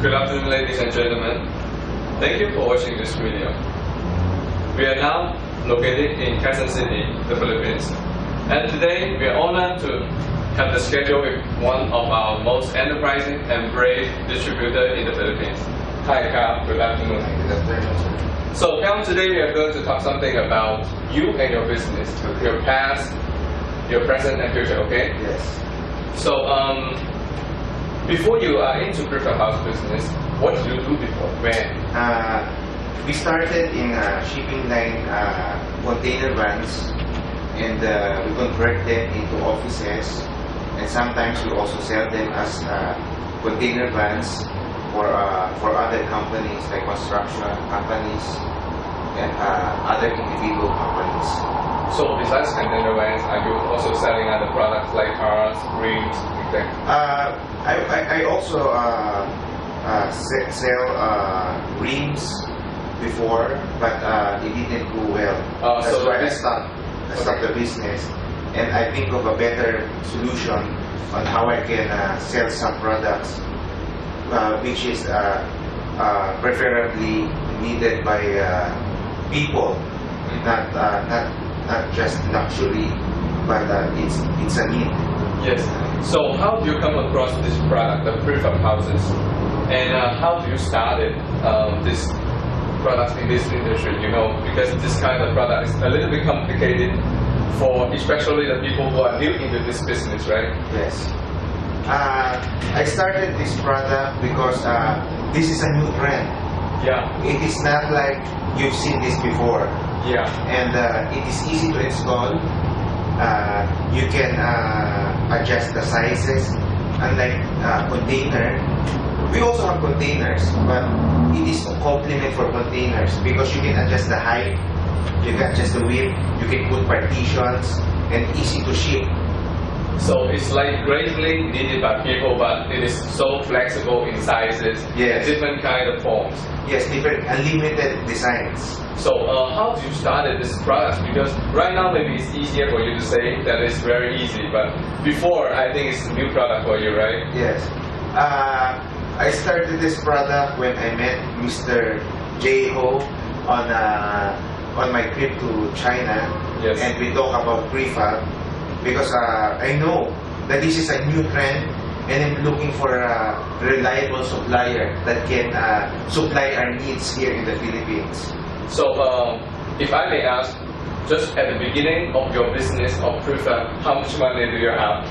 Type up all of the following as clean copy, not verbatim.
Good afternoon, ladies and gentlemen. Thank you for watching this video. We are now located in Quezon City, the Philippines. And today we are honored to have the schedule with one of our most enterprising and brave distributor in the Philippines. Hi, Kyle. Good afternoon. Good afternoon, sir. So, Kyle, today we are going to talk something about you and your business, your past, your present, and future. Okay? Yes. So, before you are into prefab house business, what did you do before? When? We started in shipping line container vans, and we convert them into offices, and sometimes we also sell them as container vans for other companies like construction companies and other individual companies. So besides container vans, are you also selling other products like cars, rims, etc.? I also sell rims before, but it didn't go well. That's so why I stopped the business, and I think of a better solution on how I can sell some products, which is preferably needed by people, not just luxury, but it's a need. Yes. So how do you come across this product, the prefab houses, and how do you started this product in this industry? You know, because this kind of product is a little bit complicated for especially the people who are new into this business, right? Yes. I started this product because this is a new trend. Yeah. It is not like you've seen this before. Yeah. And it is easy to install. You can adjust the sizes. Unlike container, we also have containers, but it is a complement for containers because you can adjust the height, you can adjust the width, you can put partitions, and easy to ship. So it's like greatly needed by people, but it is so flexible in sizes, Yes. different kind of forms. Yes, different unlimited designs. So how do you started this product? Because right now maybe it's easier for you to say that it's very easy, but before I think it's a new product for you, right? Yes. I started this product when I met Mr. J Ho on my trip to China. Yes. And we talk about prefab because I know that this is a new trend, and I'm looking for a reliable supplier that can supply our needs here in the Philippines. So if I may ask, just at the beginning of your business of prefab, how much money do you have?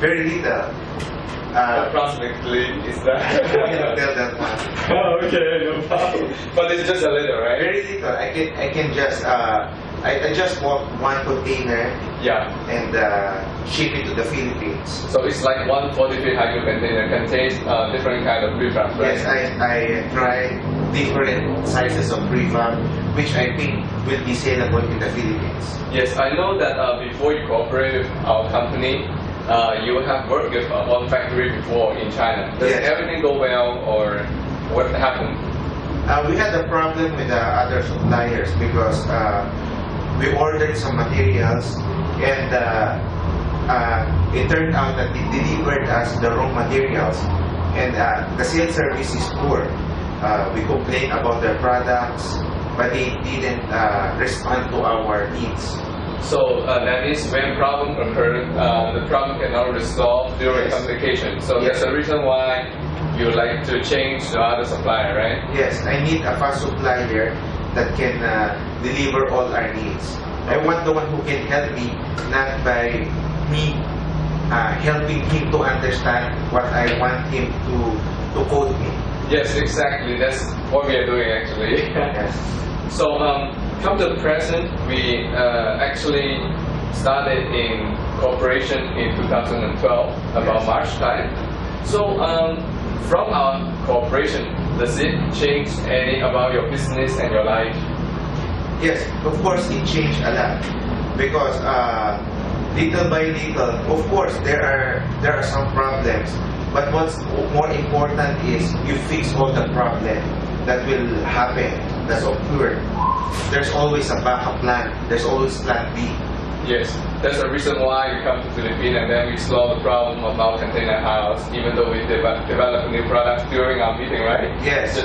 Very little. Approximately, is that? I cannot tell that much. Oh, okay, no problem. But it's just a little, right? Very little. I can just I just bought one container. Yeah. And ship it to the Philippines. So it's like 140 feet high container contains different kind of prefab, right? Yes, I tried different sizes of prefab, which I think will be sellable in the Philippines. Yes, I know that before you cooperate with our company, you have worked with one factory before in China. Does Yes. everything go well, or what happened? We had a problem with the other suppliers because we ordered some materials, and it turned out that they delivered us the wrong materials, and the sales service is poor. We complained about their products, but they didn't respond to our needs. So that is when problem occurred, the problem cannot resolve during Yes. communication. So Yes. that's the reason why you like to change to other supplier, right? Yes, I need a fast supplier that can deliver all our needs. I want the one who can help me, not by me helping him to understand what I want him to code me. Yes, exactly. That's what we are doing actually. Yes. So come to the present, we actually started in cooperation in 2012, about Yes. March time. So from our cooperation, does it change any about your business and your life? Yes, of course it changed a lot because little by little, of course there are some problems, but what's more important is you fix all the problems that will happen, that's occurred. There's always a backup plan. There's always plan B. Yes, that's the reason why we come to Philippines and then we solve the problem of our container house, even though we develop new products during our meeting, right? Yes.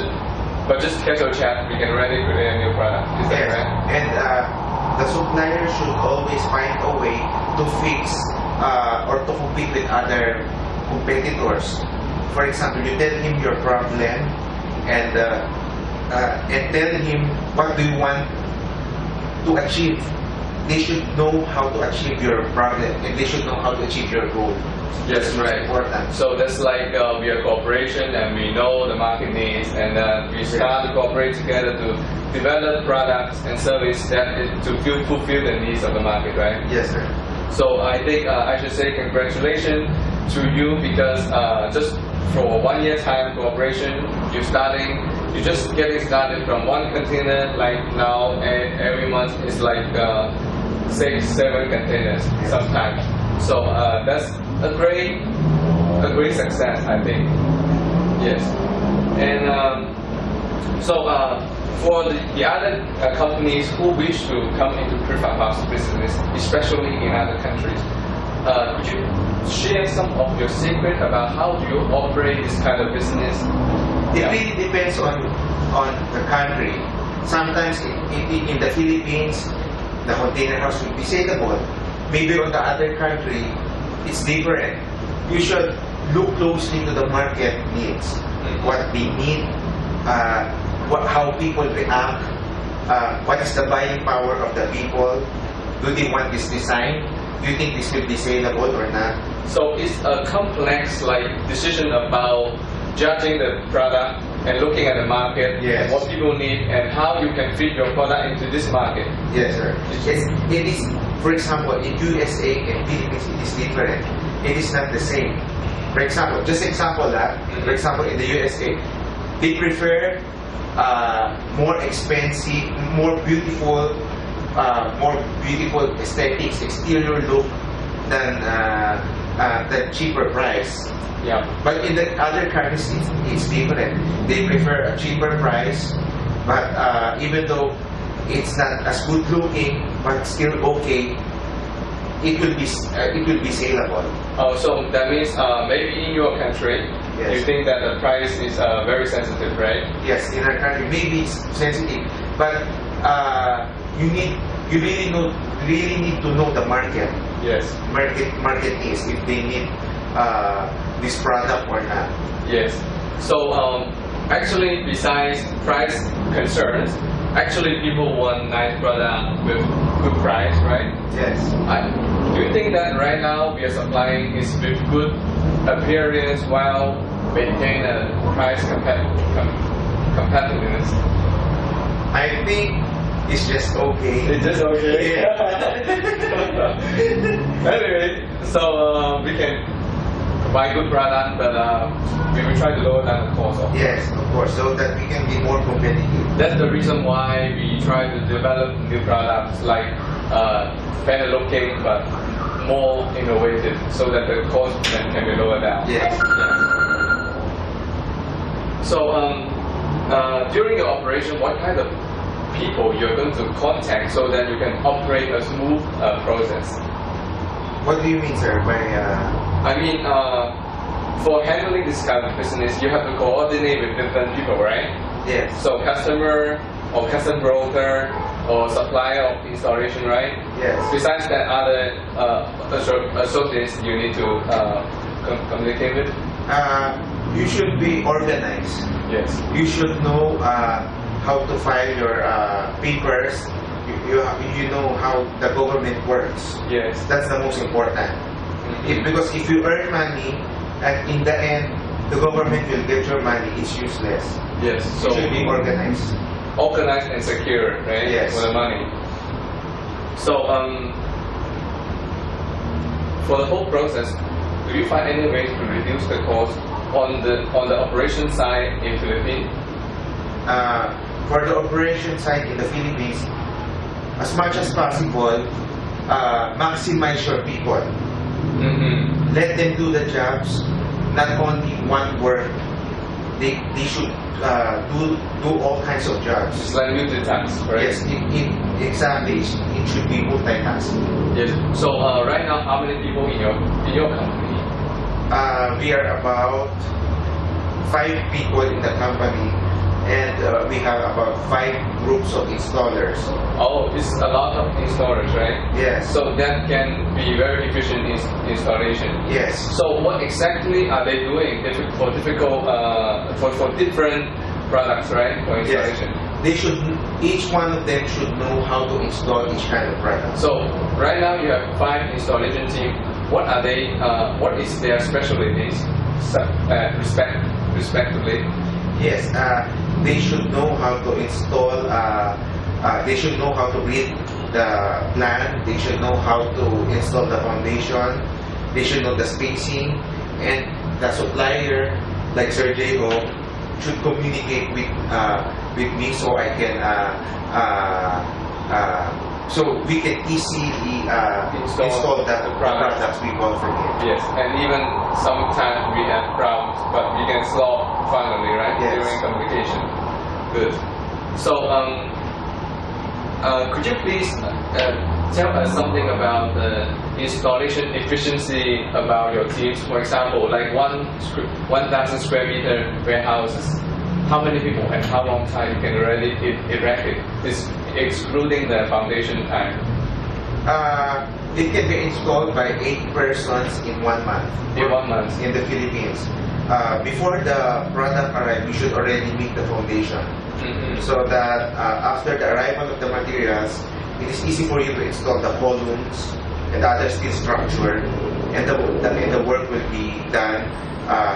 But just casual chat, we can already create a new product. Is that Yes. right? And the supplier should always find a way to fix or to compete with other competitors. For example, you tell him your problem and tell him what do you want to achieve. They should know how to achieve your problem and they should know how to achieve your goal. Yes, right. Important. So that's like we are cooperation and we know the market needs and we start to cooperate together to develop products and service that to fulfill the needs of the market, right? Yes, sir. So I think I should say congratulations to you because just for 1 year time cooperation, you're just getting started from one container like now, and every month it's like 6-7 containers sometimes. So that's a great success, I think. Yes, and for the other companies who wish to come into prefab house business, especially in other countries, could you share some of your secret about how do you operate this kind of business? It really depends on the country. Sometimes in the Philippines, the container house will be saleable. Maybe on the other country, it's different. You should look closely to the market needs, what they need, how people react, what is the buying power of the people. Do they want this design? Do you think this will be saleable or not? So it's a complex decision about judging the product and looking at the market, Yes. and what people need, and how you can fit your product into this market. Yes, sir. It is, for example, in USA and Philippines, it is different. It is not the same. For example, for example, in the USA, they prefer more expensive, more beautiful aesthetics, exterior look than the cheaper price. Yeah. But in the other countries, it's different. They prefer a cheaper price, but even though it's not as good looking, but still okay, it will be saleable. Oh, so that means maybe in your country, Yes. you think that the price is very sensitive, right? Yes, in our country, maybe it's sensitive, but you really need to know the market. Yes. Market needs, if they need this product or not. Yes. So actually, besides price concerns, actually people want nice product with good price, right? Yes. Do you think that right now we are supplying is with good appearance while maintain a price competitiveness? I think it's just okay. It's just okay. Yeah. Anyway, so we can buy good product, but we will try to lower down the cost of it. Yes, of course, so that we can be more competitive. That's the reason why we try to develop new products like better looking but more innovative, so that the cost can be lowered down. Yes. So during your operation, what kind of people you're going to contact so that you can operate a smooth process? What do you mean, sir, by I mean, for handling this kind of business, you have to coordinate with different people, right? yes. So customer or custom broker or supplier of installation, right? Yes. Besides that, other associates you need to communicate with? You should be organized. Yes. You should know how to file your papers. You know how the government works. Yes. That's the most important. Because if you earn money, and in the end, the government will get your money, it's useless. Yes. You So should be organized. organized and secure, right? Yes. For the money. So for the whole process, do you find any way to reduce the cost on the operation side in Philippines? For the operation side in the Philippines, as much as possible, maximize your people. Let them do the jobs, not only one work. They should do all kinds of jobs. It's like multitask, right? Yes, exactly. It should be multitasking. Yes. So right now, how many people in your company? We are about 5 people in the company, and we have about 5 groups of installers. Oh, it's a lot of installers, right? Yes. So that can be very efficient installation. Yes. So what exactly are they doing for different products, right? For installation. Yes. Each one of them should know how to install each kind of product. So right now you have 5 installation team. What are they? What is their specialties, respectively? Yes, they should know how to install. They should know how to read the plan. They should know how to install the foundation. They should know the spacing, and the supplier, like Sir Diego, should communicate with me so I can so we can easily install the products we bought from him. Yes, and even sometimes we have problems, but we can solve finally, right? Yes. During communication. Good. So could you please tell us something about the installation efficiency about your teams? For example, like 1,000 square meter warehouses. How many people and how long time you can already erect it? This excluding the foundation time. It can be installed by 8 persons in 1 month. In 1 month. In the Philippines. Before the product arrives, we should already make the foundation. Mm-hmm. So that after the arrival of the materials, it is easy for you to install the columns and other steel structure, and the work will be done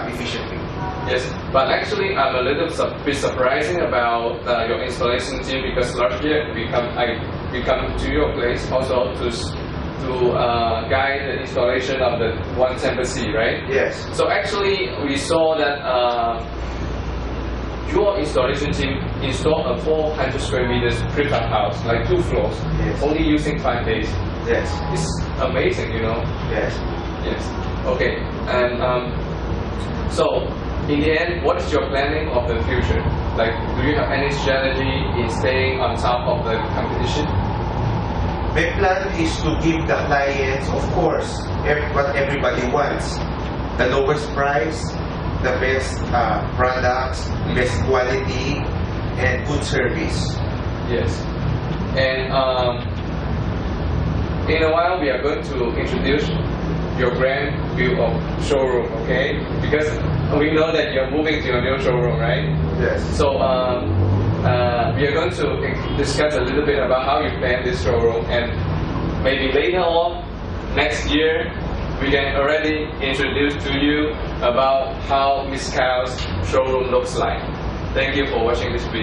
efficiently. Yes, but actually I'm a little bit surprising about your installation team, because last year we come to your place also to guide the installation of the 110%, right? Yes. So actually we saw that your installation team installed a 400 square meters prefab house, like 2 floors, Yes. only using 5 days. Yes. It's amazing, you know. Yes. Yes. Okay. And so, in the end, what is your planning of the future? Like, do you have any strategy in staying on top of the competition? My plan is to give the clients, of course, what everybody wants: the lowest price, the best products, best quality, and good service. Yes. And in a while, we are going to introduce your brand view of showroom, okay? Because we know that you're moving to your new showroom, right? Yes. So we are going to discuss a little bit about how you plan this showroom, and maybe later on, next year, we can already introduce to you about how Miss Cal's showroom looks like. Thank you for watching this video.